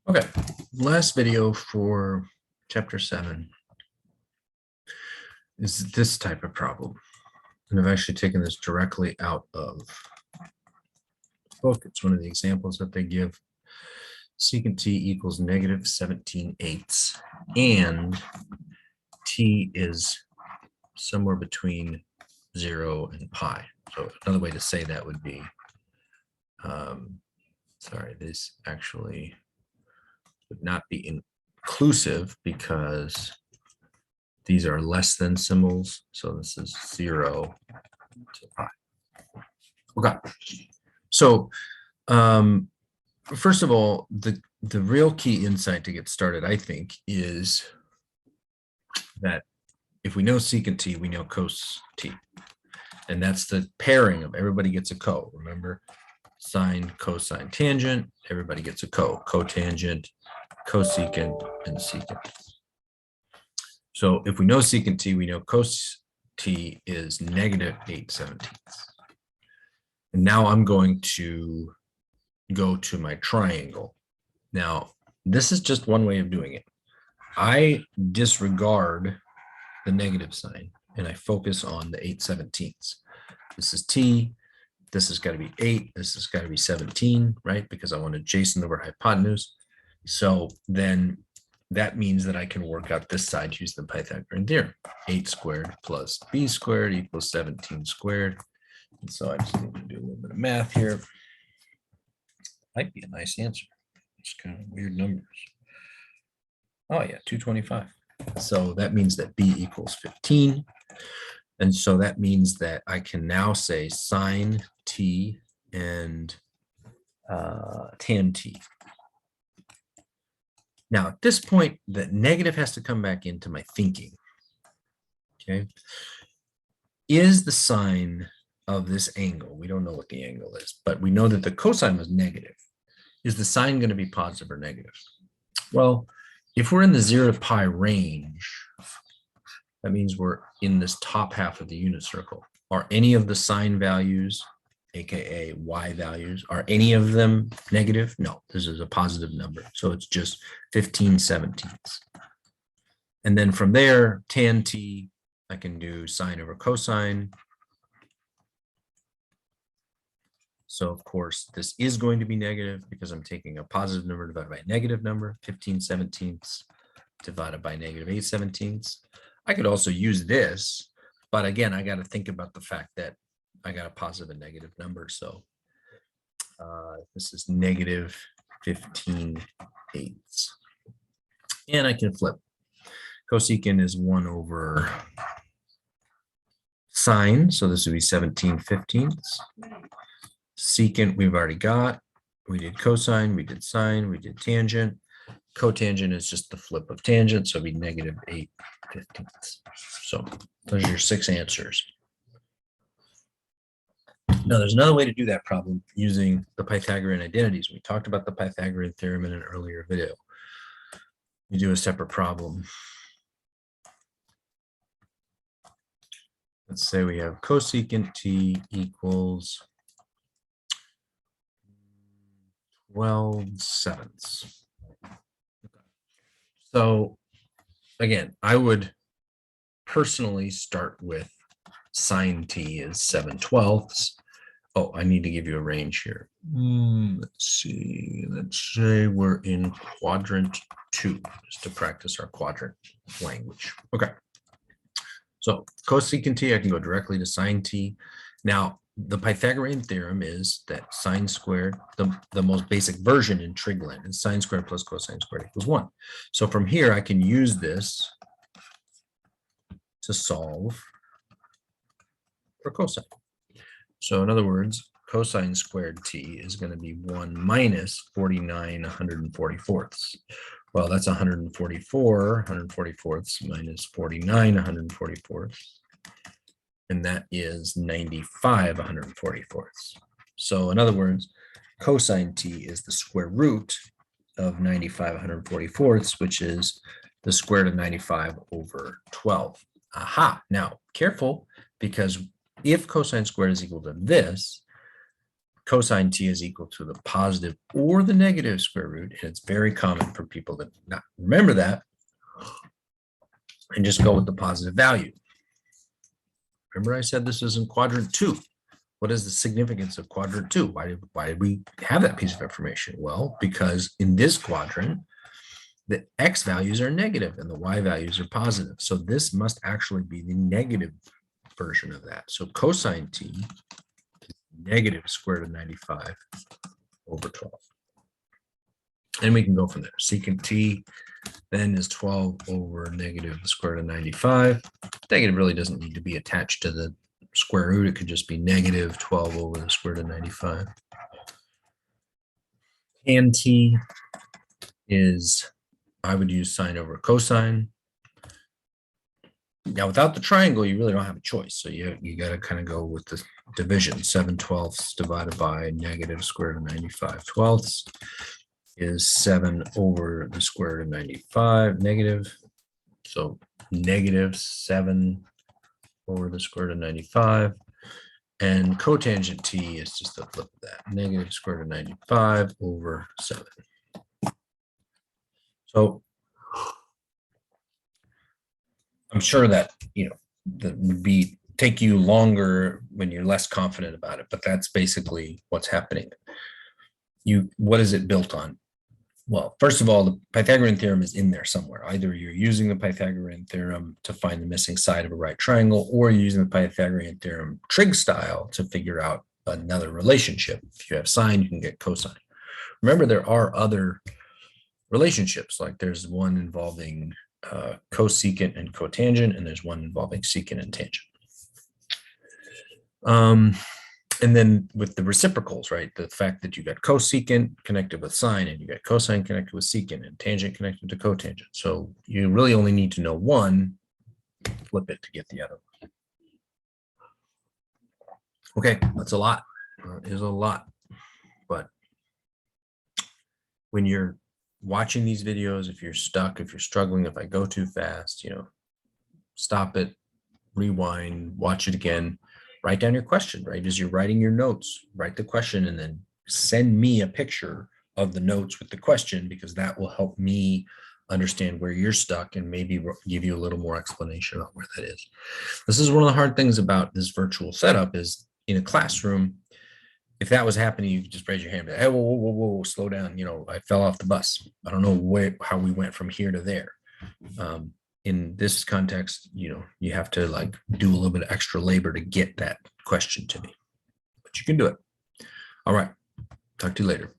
Okay, last video for chapter 7 is this type of problem. And I've actually taken this directly out of the book. It's one of the examples that they give. Secant t equals negative 17/8, and t is somewhere between 0 and pi. So another way to say that would be, sorry, this actually would not be inclusive because these are less than symbols. So this is 0 to pi. Okay. So first of all, the real key insight to get started, I think, is that if we know secant t, we know cos t. And that's the pairing of everybody gets a co. Remember, sine, cosine, tangent, everybody gets a co. Cotangent, cosecant, and secant. So if we know secant t, we know cos t is negative 8/17. And now I'm going to go to my triangle. Now, this is just one way of doing it. I disregard the negative sign and I focus on the 8/17. This is t. This has got to be 8. This has got to be 17, right? Because I want adjacent over hypotenuse. So then that means that I can work out this side using the Pythagorean theorem. 8 squared plus b squared equals 17 squared. And so I just need to do a little bit of math here. Might be a nice answer. It's kind of weird numbers. Oh yeah, 225. So that means that b equals 15. And so that means that I can now say sine t and tan t. Now, at this point, the negative has to come back into my thinking. Okay. Is the sine of this angle, we don't know what the angle is, but we know that the cosine was negative. Is the sine going to be positive or negative? Well, if we're in the 0 to pi range, that means we're in this top half of the unit circle. Are any of the sine values, aka y values, are any of them negative? No, this is a positive number. So it's just 15/17. And then from there, tan t, I can do sine over cosine. So of course, this is going to be negative because I'm taking a positive number divided by a negative number, 15/17 divided by negative 8/17. I could also use this, but again, I got to think about the fact that I got a positive and negative number. So this is negative 15/8. And I can flip. Cosecant is 1 over sine. So this would be 17/15. Secant we've already got. We did cosine, we did sine, we did tangent. Cotangent is just the flip of tangent, so it'd be negative 8/15. So those are your 6 answers. Now, there's another way to do that problem using the Pythagorean identities. We talked about the Pythagorean theorem in an earlier video. You do a separate problem. Let's say we have cosecant t equals 12/7. So again, I would personally start with sine t is 7/12. Oh, I need to give you a range here. Let's see. Let's say we're in quadrant 2, just to practice our quadrant language. Okay. So cosecant t, I can go directly to sine t. Now, the Pythagorean theorem is that sine squared, the most basic version in trig land, is sine squared plus cosine squared equals 1. So from here, I can use this to solve for cosine. So in other words, cosine squared t is going to be 1 minus 49 144ths. Well, that's 144 144ths minus 49 144ths. And that is 95 144ths. So in other words, cosine t is the square root of 95 144ths, which is the square root of 95 over 12. Aha. Now, careful, because if cosine squared is equal to this, cosine t is equal to the positive or the negative square root. And it's very common for people to not remember that and just go with the positive value. Remember I said this is in quadrant 2. What is the significance of quadrant 2? Why did we have that piece of information? Well, because in this quadrant, the x values are negative and the y values are positive. So this must actually be the negative version of that. So cosine t is negative square root of 95 over 12. And we can go from there. Secant t then is 12 over negative the square root of 95. Negative really doesn't need to be attached to the square root. It could just be negative 12 over the square root of 95. Tan t is, I would use sine over cosine. Now, without the triangle, you really don't have a choice. So you got to kind of go with the division. 7/12 divided by negative square root of 95/12 is 7 over the square root of 95 negative. So negative 7 over the square root of 95. And cotangent t is just the flip of that. Negative square root of 95 over 7. So I'm sure that, that would take you longer when you're less confident about it, but that's basically what's happening. What is it built on? Well, first of all, the Pythagorean theorem is in there somewhere. Either you're using the Pythagorean theorem to find the missing side of a right triangle, or you're using the Pythagorean theorem trig style to figure out another relationship. If you have sine, you can get cosine. Remember, there are other relationships, like there's one involving cosecant and cotangent, and there's one involving secant and tangent. And then with the reciprocals, right, the fact that you got cosecant connected with sine, and you got cosine connected with secant, and tangent connected to cotangent. So you really only need to know one, flip it to get the other one. Okay, that's a lot. It is a lot. But when you're watching these videos, if you're stuck, if you're struggling, if I go too fast, stop it, rewind, watch it again, write down your question, right? As you're writing your notes, write the question and then send me a picture of the notes with the question, because that will help me understand where you're stuck and maybe give you a little more explanation on where that is. This is one of the hard things about this virtual setup is in a classroom, if that was happening, you could just raise your hand. Hey, whoa, slow down. I fell off the bus. I don't know how we went from here to there. In this context, you have to do a little bit of extra labor to get that question to me, but you can do it. All right. Talk to you later.